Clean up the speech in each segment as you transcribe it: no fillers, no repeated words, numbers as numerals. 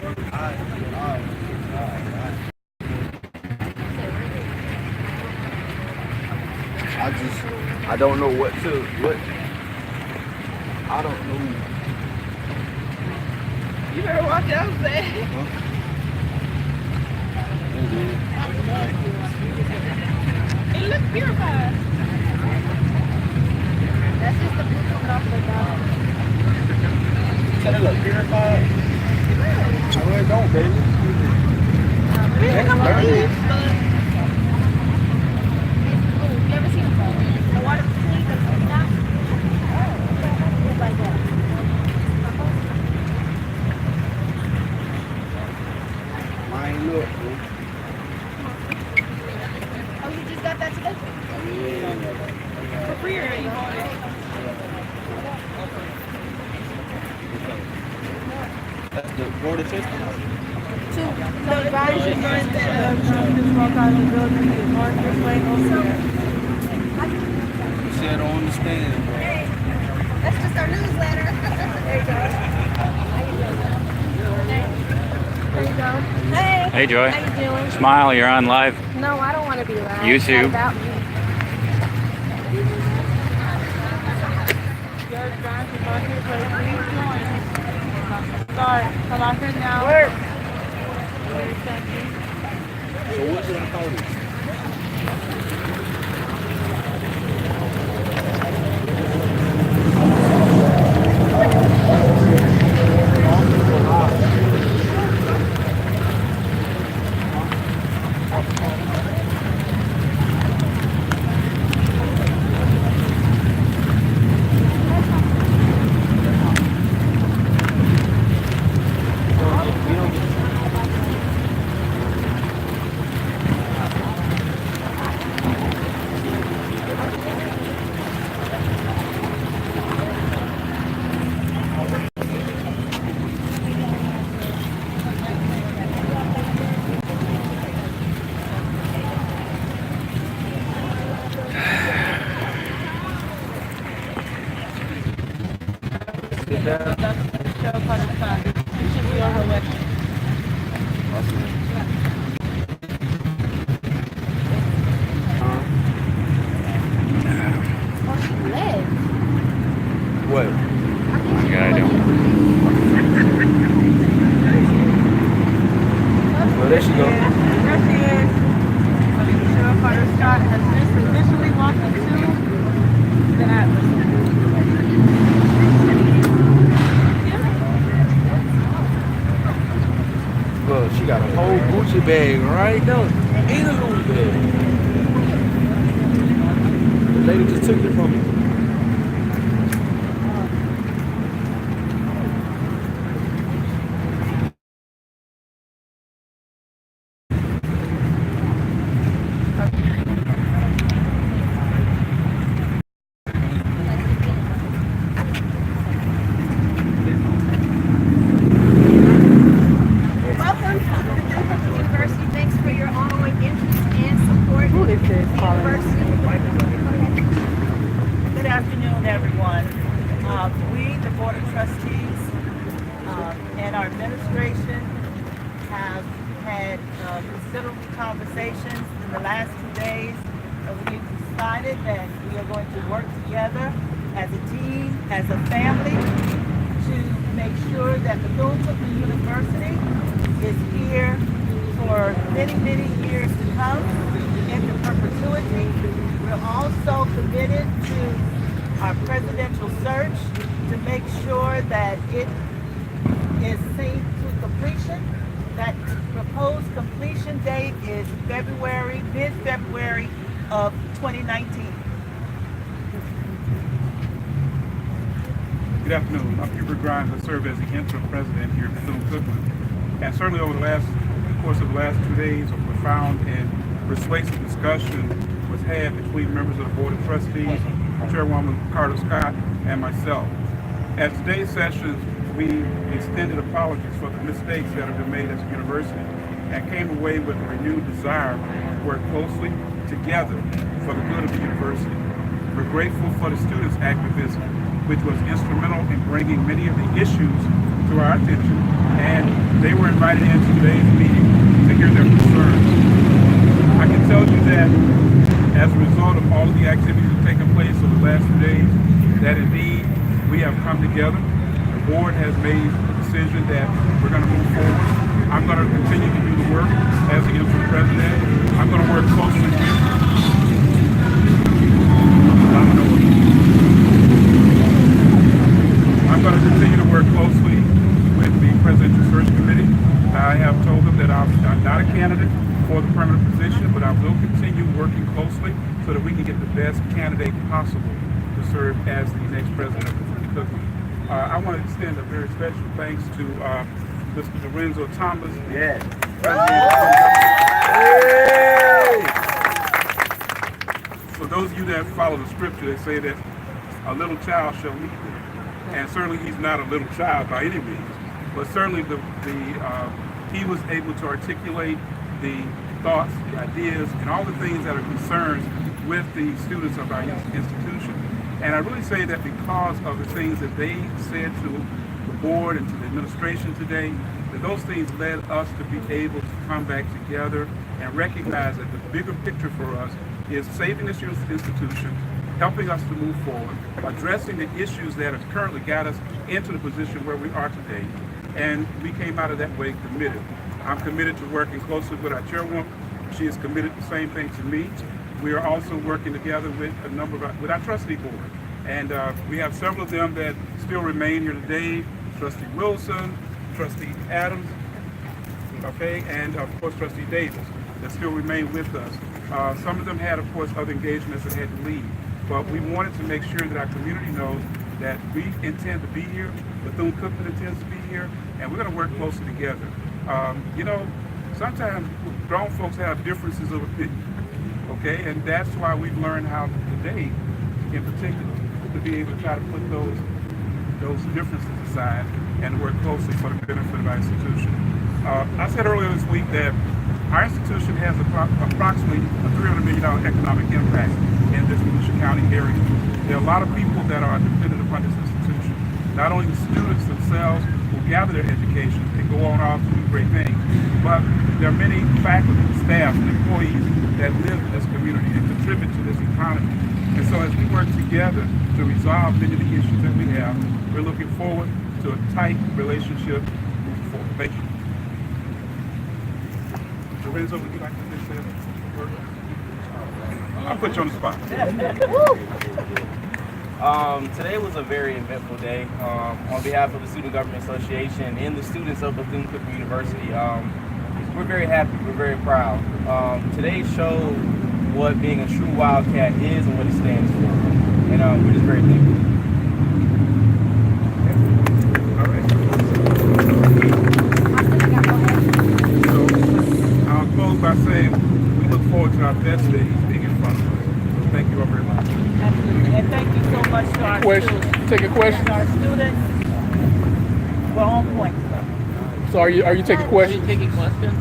I don't know what. I don't know. You better watch out, man. It looks purified. That's just the blue coming off the bottom. Said it look purified? No, it don't, baby. It's come on, leaves, but... You ever seen the water clean the top? It's like that. Mine look, bro. Oh, you just got that today? Yeah. For free or you bought it? That's the Board of Trustees. So advise you first that this walk out of the building is marked this way also. You said I don't understand, bro. Hey, that's just our newsletter. There you go. There you go. Hey. Hey, Joy. How you doing? Smile, you're on live. No, I don't want to be live. YouTube. It's not about me. Start. Come on here now. Work. So what should I call this? What? Yeah, I don't. Well, there she goes. There she is. Sheriff Carter Scott has just officially walked into the atlas. Look, she got a whole Gucci bag right there. And a Louis bag. The lady just took it from me. As a team, as a family, to make sure that Bethune-Cookman University is here for many, many years to come into perpetuity. We're also committed to our presidential search to make sure that it is seen to completion. That proposed completion date is mid-February of 2019. Good afternoon. I'm Hubert Grimes. I serve as the interim president here at Bethune-Cookman. And certainly over the course of the last 2 days, a profound and persuasive discussion was had between members of the Board of Trustees, Chairwoman Carter Scott, and myself. At today's session, we extended apologies for the mistakes that have been made as a university and came away with a renewed desire to work closely together for the good of the university. We're grateful for the students' activism, which was instrumental in bringing many of the issues to our attention and they were invited into today's meeting to hear their concerns. I can tell you that as a result of all of the activities that have taken place over the last 2 days, that indeed we have come together. The board has made a decision that we're going to move forward. I'm going to continue to do the work as the interim president. I'm going to work closely with I'm going to continue to work closely with the Presidential Search Committee. I have told them that I'm not a candidate for the permanent position, but I will continue working closely so that we can get the best candidate possible to serve as the next president of Bethune-Cookman. I want to extend a very special thanks to Mr. Lorenzo Thomas. Yes. For those of you that follow the scripture, they say that a little child shall lead them. And certainly he's not a little child by any means, but certainly he was able to articulate the thoughts, the ideas, and all the things that are concerns with the students of our institution. And I really say that because of the things that they said to the board and to the administration today, that those things led us to be able to come back together and recognize that the bigger picture for us is saving this institution, helping us to move forward, addressing the issues that have currently got us into the position where we are today. And we came out of that way committed. I'm committed to working closely with our chairwoman. She is committed the same thing to me. We are also working together with a number of with our trustee board. And we have several of them that still remain here today. Trustee Wilson, Trustee Adams, okay, and of course Trustee Davis that still remain with us. Some of them had, of course, other engagements that had to leave. But we wanted to make sure that our community knows that we intend to be here, Bethune-Cookman intends to be here, and we're going to work closely together. You know, sometimes grown folks have differences of opinion, okay? And that's why we've learned how today, in particular, to be able to try to put those differences aside and work closely for the benefit of our institution. I said earlier this week that our institution has approximately a $300 million economic impact in this Volusia County area. There are a lot of people that are dependent upon this institution. Not only the students themselves who gather their education and go on off to do great things, but there are many faculty, staff, and employees that live in this community and contribute to this economy. And so as we work together to resolve many of the issues that we have, we're looking forward to a tight relationship moving forward. Thank you. Lorenzo, would you like to finish that? I'll put you on the spot. Today was a very eventful day. On behalf of the Student Government Association and the students of Bethune-Cookman University, we're very happy, we're very proud. Today showed what being a true Wildcat is and what it stands for. And we're just very thankful. All right. So I'll close by saying we look forward to our best days being in front of us. So thank you all very much. Absolutely. And thank you so much to our students. Take a question. Yes, our students were on point. So are you taking questions? Taking questions?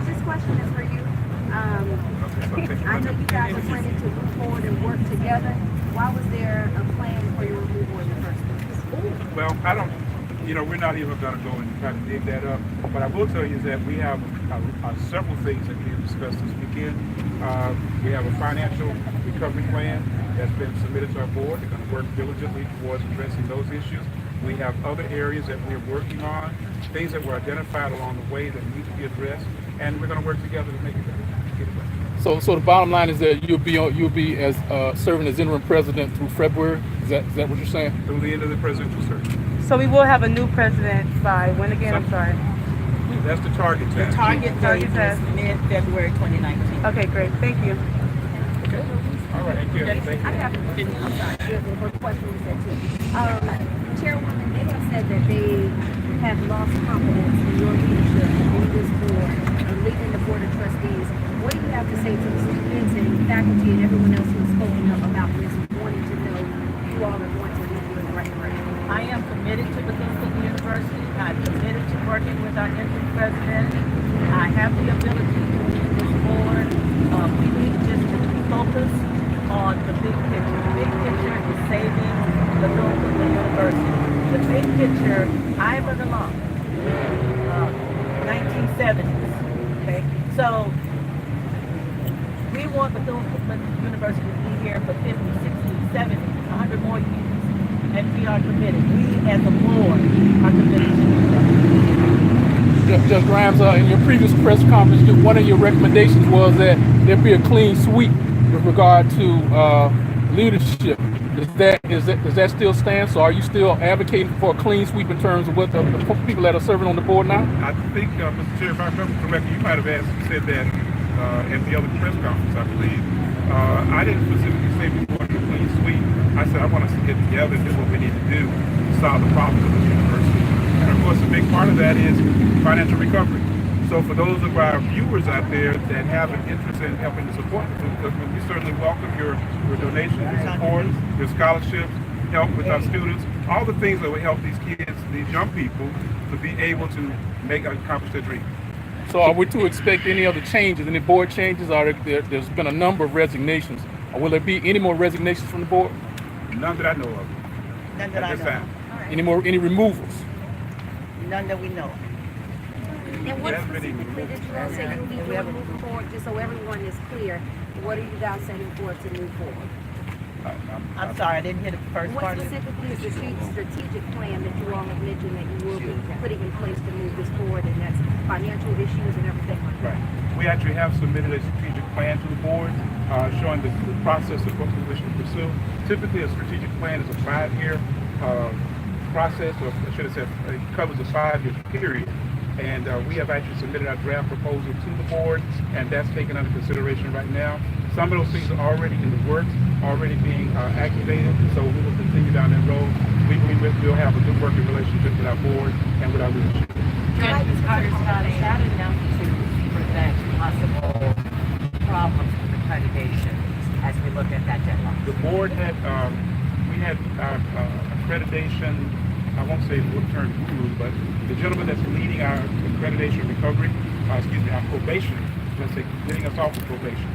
This question is for you. I know you guys are planning to move forward and work together. Why was there a plan for your removal in the first place? Well, we're not even going to go and try to dig that up. What I will tell you is that we have several things that we have discussed this weekend. We have a financial recovery plan that's been submitted to our board. They're going to work diligently towards addressing those issues. We have other areas that we're working on, things that were identified along the way that need to be addressed, and we're going to work together to make it better. Get it better. So the bottom line is that you'll be as serving as interim president through February. Is that what you're saying? Through the end of the presidential search. So we will have a new president by when again? I'm sorry. That's the target time. The target date is mid-February 2019. Okay, great. Thank you. Okay. All right. Thank you. Thank you. I have a question with that too. Chairwoman, they have said that they have lost confidence in your leadership in this board and leading the board of trustees. What do you have to say to the students and faculty and everyone else who's spoken up about this, wanting to know you all are going to lead you in the right direction? I am committed to Bethune-Cookman University. I'm committed to working with our interim president. I have the ability to lead this board. We need just to focus on the big picture. The big picture is saving Bethune-Cookman University. The big picture, I belong. revenues. Okay, so we want Bethune-Cookman University to be here for 50, 60, 70, 100 more years. And we are committed. We as a board are committed to do that. Judge Grimes, in your previous press conference, one of your recommendations was that there be a clean sweep with regard to leadership. Does that still stand? So are you still advocating for a clean sweep in terms of what the people that are serving on the board now? I think, Mr. Chair, if I remember correctly, you might have said that at the other press conference, I believe. I didn't specifically say we wanted a clean sweep. I said I want us to get together and do what we need to do to solve the problems of the university. And of course, a big part of that is financial recovery. So for those of our viewers out there that have an interest in helping to support Bethune-Cookman, we certainly welcome your donations, your support, your scholarships, help with our students, all the things that will help these kids, these young people, to be able to accomplish their dreams. So are we to expect any other changes, any board changes? There's been a number of resignations. Will there be any more resignations from the board? None that I know of. None that I know. Any removals? None that we know. And what specifically did you guys say you'll be doing moving forward, just so everyone is clear? What are you guys setting forth to move forward? I'm sorry, I didn't hear the first part. What specifically is the strategic plan that you all have mentioned that you will be putting in place to move this forward, and that's financial issues and everything like that? Right. We actually have submitted a strategic plan to the board showing the process of what we wish to pursue. Typically, a strategic plan is a 5-year process, or I should have said it covers a 5-year period. And we have actually submitted our draft proposal to the board, and that's taken under consideration right now. Some of those things are already in the works, already being activated, so we will continue down that road. We believe we'll have a good working relationship with our board and with our leadership. Judge Carter's not that enough to prevent possible problems with accreditation as we look at that deadline? The board had, we had our accreditation, I won't say the term guru, but the gentleman that's leading our accreditation recovery, our probation, let's say, getting us off of probation,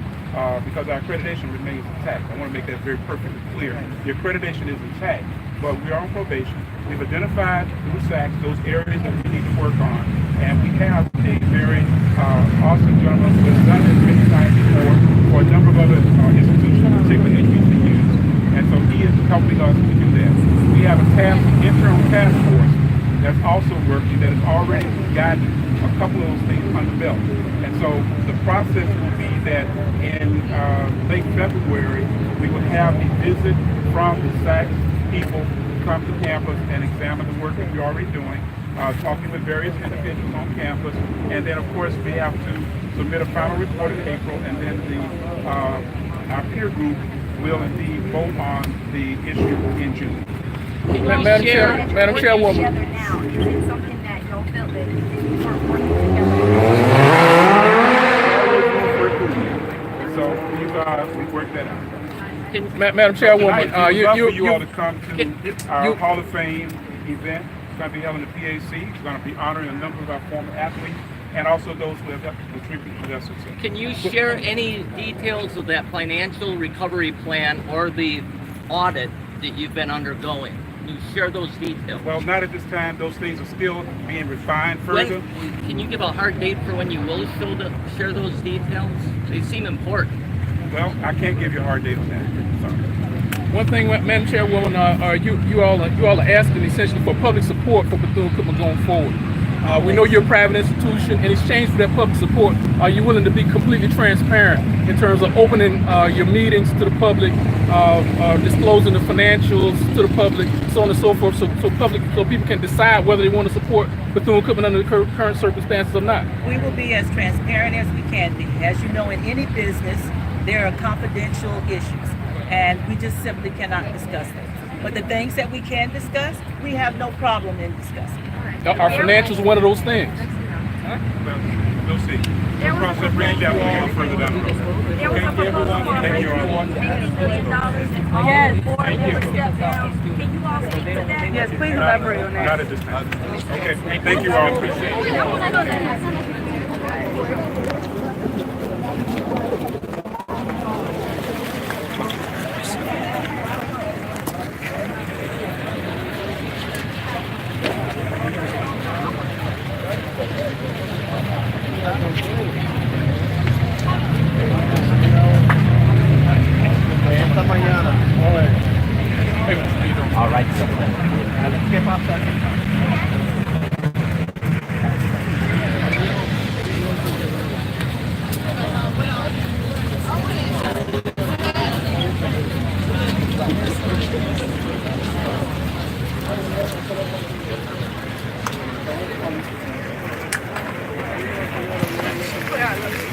because our accreditation remains intact. I want to make that very perfectly clear. The accreditation is intact, but we are on probation. We've identified through SACS those areas that we need to work on, and we have a very awesome gentleman who has done this many times before for a number of other institutions, particularly HBCUs, and so he is helping us to do that. We have an interim task force that's also working, that has already gotten a couple of those things under belt. And so the process will be that in late February, we will have a visit from the SACS people to come to campus and examine the work that we're already doing, talking with various individuals on campus. And then, of course, we have to submit a final report in April, and then our peer group will indeed vote on the issue in June. Madam Chairwoman. Together now, is it something that y'all feel that you weren't working together? So we've worked that out. Madam Chairwoman, you all to come to our Hall of Fame event. It's going to be held in the PAC. It's going to be honoring a number of our former athletes and also those who have contributed to their success. Can you share any details of that financial recovery plan or the audit that you've been undergoing? Can you share those details? Well, not at this time. Those things are still being refined further. Can you give a hard date for when you will share those details? They seem important. Well, I can't give you a hard date on that. Sorry. One thing, Madam Chairwoman, you all are asking essentially for public support for Bethune-Cookman going forward. We know you're a private institution. In exchange for that public support, are you willing to be completely transparent in terms of opening your meetings to the public, disclosing the financials to the public, so on and so forth, so people can decide whether they want to support Bethune-Cookman under the current circumstances or not? We will be as transparent as we can be. As you know, in any business, there are confidential issues, and we just simply cannot discuss them. But the things that we can discuss, we have no problem in discussing. Are financials one of those things? Well, we'll see. We'll cross that bridge out a little further down the road. There was a proposal for Thank you all. $50 million and all the board members step down. Can you all speak to that? Yes, please elaborate on that. Not at this time. Okay, thank you all. Appreciate it. right to let's skip off that. Yeah.